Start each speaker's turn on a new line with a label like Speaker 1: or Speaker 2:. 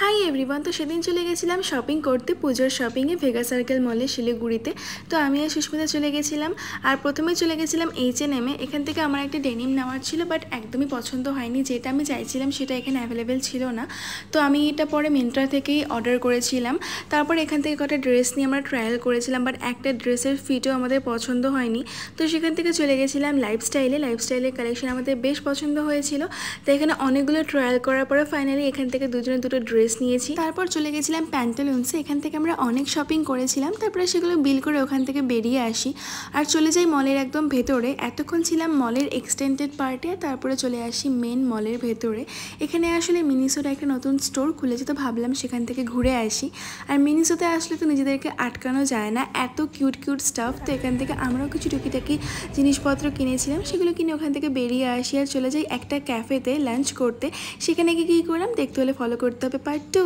Speaker 1: Hi everyone. তো সেদিন চলে গেছিলাম শপিং করতে, পুজোর শপিংয়ে ভেগা সার্কেল মলে শিলিগুড়িতে। তো আমি আর সুস্মিতা চলে গেছিলাম। আর প্রথমে চলে গেছিলাম H&M-এ। এখান থেকে আমার একটা ডেনিম নেওয়ার ছিল, বাট একদমই পছন্দ হয়নি। যেটা আমি চাইছিলাম সেটা এখানে অ্যাভেলেবেল ছিল না। তো আমি এটা পরে মিন্ত্রা থেকেই অর্ডার করেছিলাম। তারপর এখান থেকে কটা ড্রেস নিয়ে আমরা ট্রায়াল করেছিলাম, বাট একটা ড্রেসের ফিটও আমাদের পছন্দ হয়নি। তো সেখান থেকে চলে গেছিলাম লাইফস্টাইলের কালেকশন আমাদের বেশ পছন্দ হয়েছিল। তো এখানে অনেকগুলো ট্রায়াল করার পরে ফাইনালি এখান থেকে দুজনে দুটো ড্রেস নিয়েছি। তারপর চলে গেছিলাম প্যান্টালুন্সে। এখান থেকে আমরা অনেক শপিং করেছিলাম। তারপরে সেগুলো বিল করে ওখান থেকে বেরিয়ে আসি আর চলে যাই মলের একদম ভেতরে। এতক্ষণ ছিলাম মলের এক্সটেন্ডেড পার্টে, তারপরে চলে আসি মেন মলের ভেতরে। এখানে আসলে মিনিসোর একটা নতুন স্টোর খুলেছে, তো ভাবলাম সেখান থেকে ঘুরে আসি। আর মিনিসোতে আসলে তো নিজেদেরকে আটকানো যায় না, এত কিউট স্টাফ। তো এখান থেকে আমরাও কিছু টুকিটাকি জিনিসপত্র কিনেছিলাম, সেগুলো কিনে ওখান থেকে বেরিয়ে আসি আর চলে যাই একটা ক্যাফেতে লাঞ্চ করতে। সেখানে গিয়ে কী করলাম দেখতে হলে ফলো করতে হবে পার্ট 2।